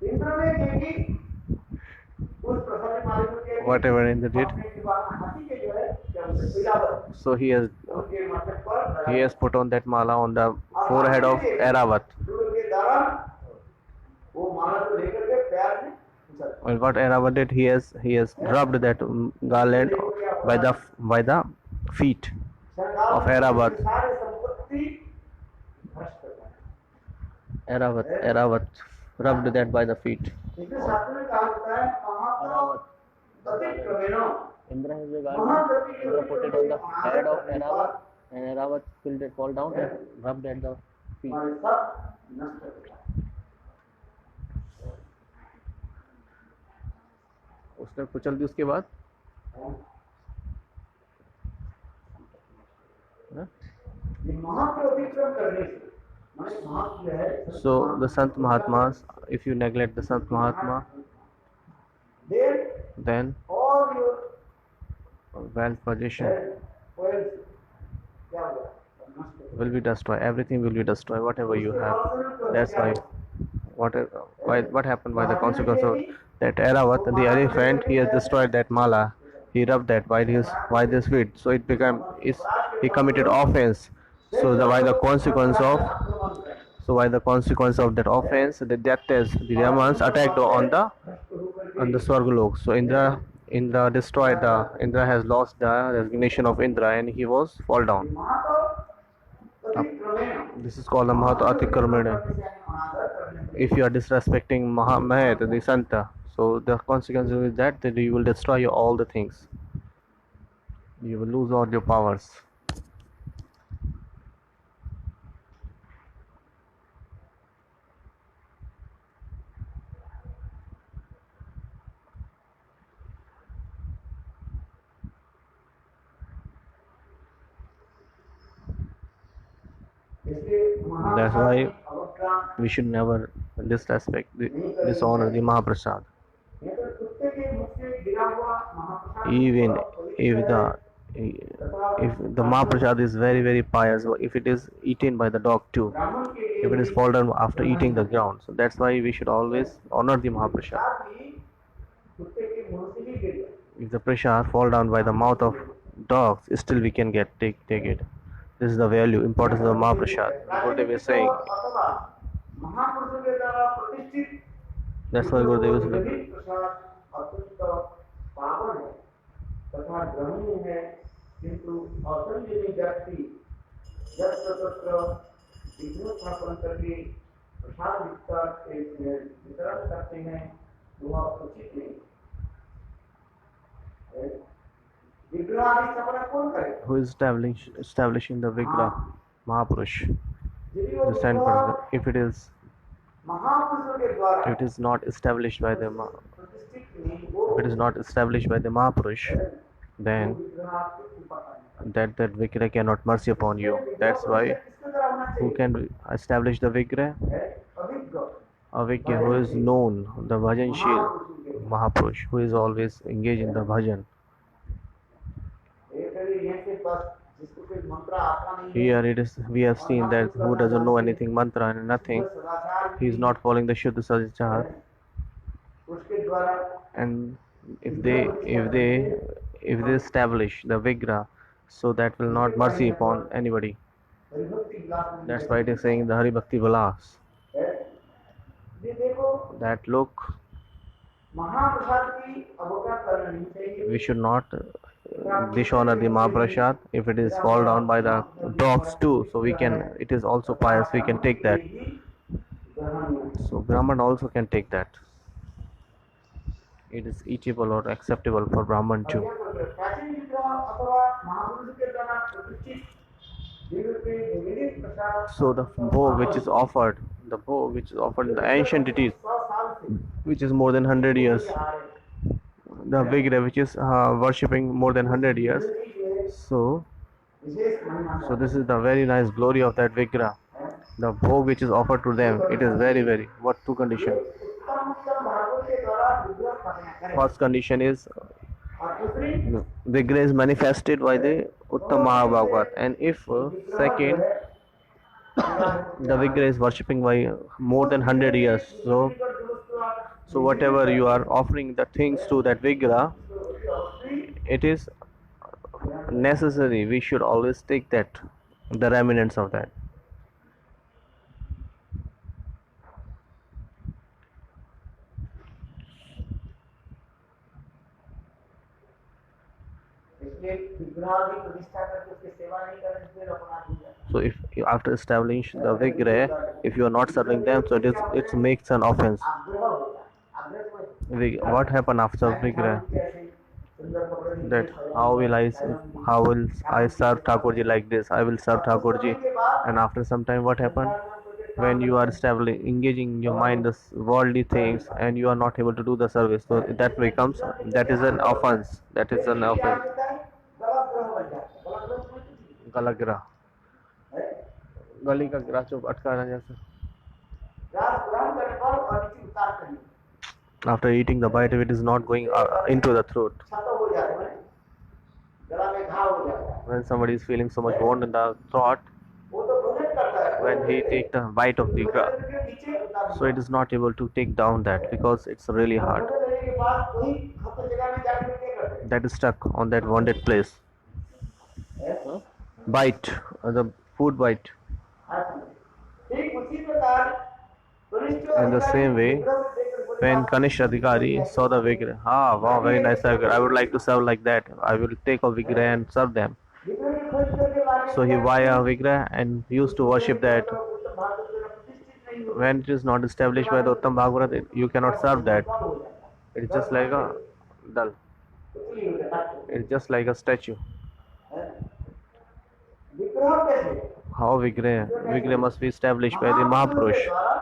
B: दिया. इंद्र ने देखी उस प्रसाद मालिक के
A: Whatever Indra did,
B: अपने दीवार हाथी के जो है क्या बोलते हैं, पिलावर
A: so
B: उनके माथे पर
A: he has put on that mala on the forehead of Airavat.
B: सूर्य के द्वारा वो माला को लेकर के पैर में उछल.
A: And what Airavat did, he has rubbed that garland by the feet of Airavat.
B: सारे संपत्ति भ्रष्ट कर देना।
A: Airavat rubbed that by the feet.
B: इसलिए शास्त्र में कहा जाता है महात्मा अतिक्रमेण
A: Indra has regarded, Indra put it on the head of Airavat, and Airavat filled it fall down and rubbed at the feet.
B: हमारे सब नष्ट कर देना।
A: उसने कुचल दी उसके बाद
B: ये महात्मा अतिक्रम करने से माने महात्मा है।
A: So the Sant Mahatmas, if you neglect the Sant Mahatma, then
B: all your
A: wealth, position
B: wealth क्या होगा नष्ट हो
A: will be destroyed. Everything will be destroyed, whatever you have. That's why what happened by the consequence of that Airavat, the elephant, he has destroyed that mala. He rubbed that by his feet. So it became he committed offense. So by the consequence of that offense, the death is the demons attacked on the Swargalok. So Indra destroyed Indra has lost the resignation of Indra and he was fall down. This is called the Mahato Atikarmena. If you are disrespecting Mahat, the Santa, so the consequence is that you will destroy all the things. You will lose all your powers. That's why we should never disrespect, dishonor the Mahaprasad. Even if the Mahaprasad is very very pious, if it is eaten by the dog too, if it is fall down after eating the ground, so that's why we should always honor the Mahaprasad. If the prasad fall down by the mouth of dogs, still we can take it. This is the value, importance of the Mahaprasad. Gurudev is saying. That's why Gurudev is saying.
B: तथा ग्रहणीय है किंतु असंजनी व्यक्ति जब तत्र विघ्न स्थापन करके प्रसाद वितरण करते हैं वह उचित नहीं। विग्रह आदि स्थापना कौन करे?
A: Who is establishing the Vigrah? Mahapurush, the saint person. If it is not established by the Mahapurush, then that Vigrah cannot mercy upon you. That's why who can establish the Vigrah? Avigya, who is known, the Bhajanshil Mahapurush, who is always engaged in the bhajan. Here it is, we have seen that who doesn't know anything, mantra and nothing, he is not following the Shuddha Sadachar. And if they establish the Vigrah, so that will not mercy upon anybody. That's why it is saying the Hari Bhakti Vilas. That look, we should not dishonor the Mahaprasad if it is fall down by the dogs too. So it is also pious, we can take that. So Brahman also can take that. It is eatable or acceptable for Brahman too. So the bhog which is offered in the ancient deities, which is more than 100 years, the Vigrah which is worshipping more than 100 years, so this is the very nice glory of that Vigrah. The bhog which is offered to them, it is very very, what two conditions? First condition is Vigrah is manifested by the Uttam Mahabhagavat, and if second the Vigrah is worshipping by more than 100 years, so whatever you are offering the things to that Vigrah, it is necessary, we should always take that, the remnants of that.
B: इसलिए विग्रह की प्रतिष्ठा करके उसकी सेवा नहीं करें फिर अपराध हो जाता
A: So if after establishing the vigrah, if you are not serving them, so it makes an offense.
B: है। आग्रह होता है, आग्रह को
A: What happened after vigrah?
B: कैसे सुंदर कपड़े नीचे
A: That
B: सजाएंगे,
A: how will I serve Thakurji like this? I will serve Thakurji, and after some time, what happened? When you are establishing, engaging your mind the worldly things, and you are not able to do the service, so that is an offense. That is an offense.
B: गलत ग्रह बन जाता है, गलत ग्रह समझते हैं?
A: गला गिरा,
B: है?
A: गली का गिरा चुप अटका जैसे.
B: ग्रास ग्रहण करने पर और नीचे उतार करने
A: After eating the bite, if it is not going into the throat,
B: छाता हो जाता है, गला में घाव हो जाता है।
A: when somebody is feeling so much wound in the throat,
B: वो तो भोजन करता है,
A: when he take the bite of the grass,
B: भोजन करके नीचे उतार
A: so it is not able to take down that because it's really hard.
B: भोजन करने के बाद वही खत्म जगह में जाकर क्या करते हैं?
A: That is stuck on that wounded place.
B: है?
A: Bite, the food bite.
B: ठीक उसी प्रकार कनिष्ठ
A: In the same way,
B: विग्रह को देखकर बोले,
A: when Kanishk Adhikari saw the vigrah, wow, very nice vigrah. I would like to serve like that. I will take a vigrah and serve them.
B: विग्रह की खोज करके लाने
A: So he buy a vigrah and used to worship that.
B: उत्तम भागवत में प्रतिष्ठित नहीं हो,
A: When it is not established by the Uttam Bhagavath, you cannot serve that.
B: कम हो जाता है।
A: It's just like a dull.
B: पुतली हो जाता है।
A: It's just like a statue.
B: है? विग्रह कैसे?
A: How vigrah must be established by the Mahapurush
B: द्वारा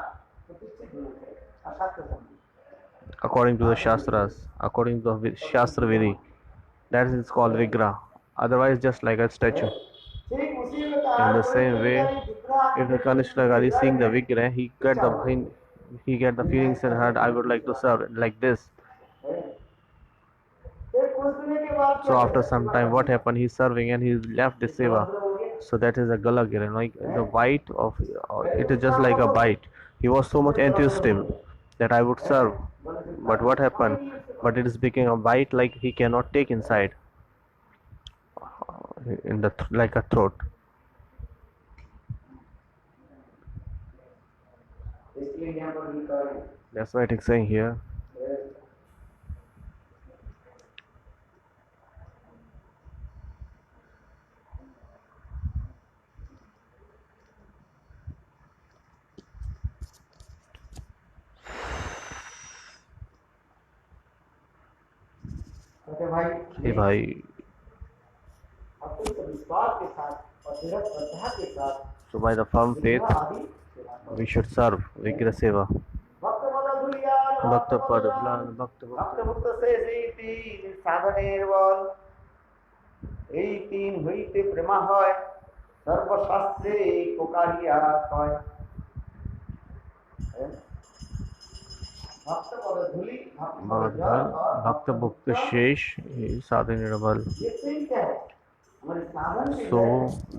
B: प्रतिष्ठित होना चाहिए, अशास्त्र संबंधी।
A: according to the Shastras, according to the Shastra Vidi. That is called vigrah. Otherwise, just like a statue.
B: ठीक उसी प्रकार
A: In the same way,
B: विग्रह
A: if the Kanishk Adhikari seeing the vigrah, he get the feelings in heart. I would like to serve it like this.
B: है। फिर कुछ दिनों के बाद
A: So after some time, what happened? He's serving and he left the seva. So that is a galagir, like the bite of it is just like a bite. He was so much enthusiastic that I would serve, but what happened? But it is becoming a bite like he cannot take inside in the like a throat.
B: इसलिए यहाँ पर लिखा है,
A: That's what it's saying here.
B: कहते भाई
A: Hey bhai,
B: अत्यंत विश्वास के साथ और दृढ़ श्रद्धा के साथ
A: so by the firm faith,
B: विग्रह आदि सेवा करो।
A: we should serve vigrah seva.
B: भक्त पद धुलिया
A: Bhakta pad,
B: भक्त मुक्त से तीन साधনের বল এই তিন হইতে প্রেমা হয় সর্বশাস্ত্রে কোকারিয়া কয় भक्त पद धुली भक्त पद जल और
A: Bhakta Bhukta Shesh Sadhana Nirmal.
B: ये तीन क्या है हमारे साधन के
A: So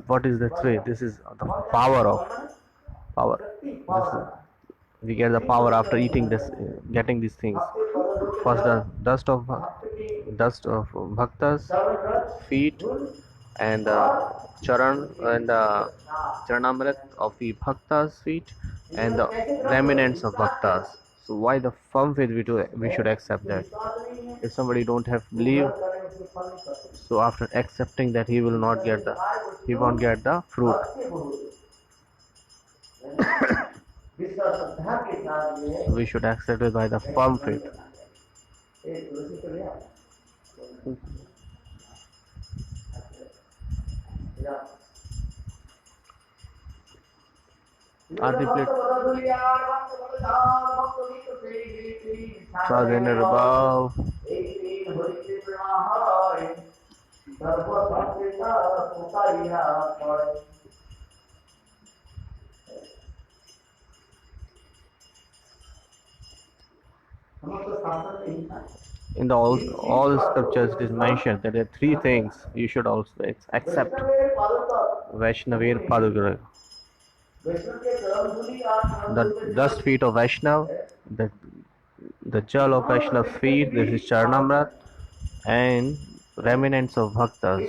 A: what is the three? This is the power of power. This is, we get the power after eating this, getting these things. First, the dust of bhaktas feet and charan and charanamrit of the bhaktas feet and the remnants of bhaktas. So why the firm faith we should accept that? If somebody don't have belief, so after accepting that he won't get the fruit.
B: विश्वास श्रद्धा के साथ ये
A: We should accept it by the firm faith.
B: एक तुलसी तो ले आओ।
A: Aarti plate.
B: साधन
A: Sadhana Nirmal. In the all scriptures it is mentioned that there are three things you should also accept. Vaishnavir Padugra, the dust feet of Vaishnav, the jal of Vaishnav's feet, this is Charanamrit, and remnants of bhaktas.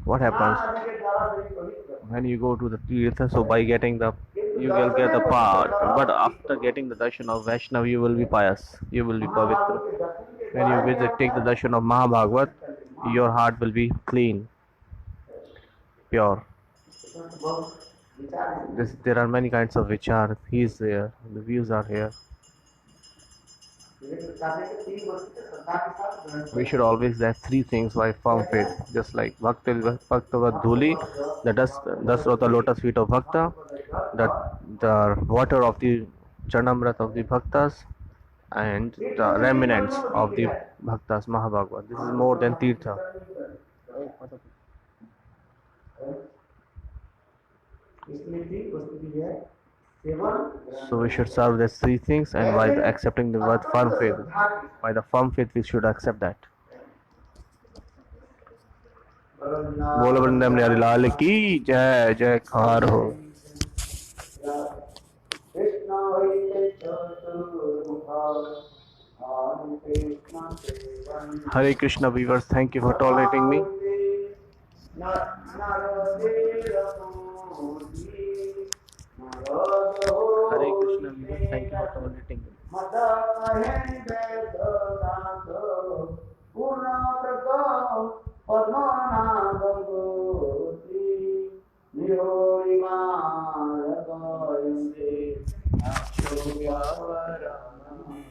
A: What happens when you go to the Tirtha? So by getting you will get the power, but after getting the darshan of Vaishnav, you will be pious, you will be pavitra. When you take the darshan of Mahabhagavat, your heart will be clean, pure. There are many kinds of vichar. He is there. The views are here. We should always have three things by firm faith, just like Bhakta Dhuli, the dust of the lotus feet of Bhakta, the water of the Chanamrit of the Bhaktas, and the remnants of the Bhaktas, Mahabhagavad. This is more than Tirtha. So we should serve these three things, and by accepting the word firm faith, by the firm faith we should accept that. बोलो वृंदावन बिहारी लाल की जय जयकार हो. Hare Krishna viewers, thank you for tolerating me. Hare Krishna viewers, thank you for tolerating me.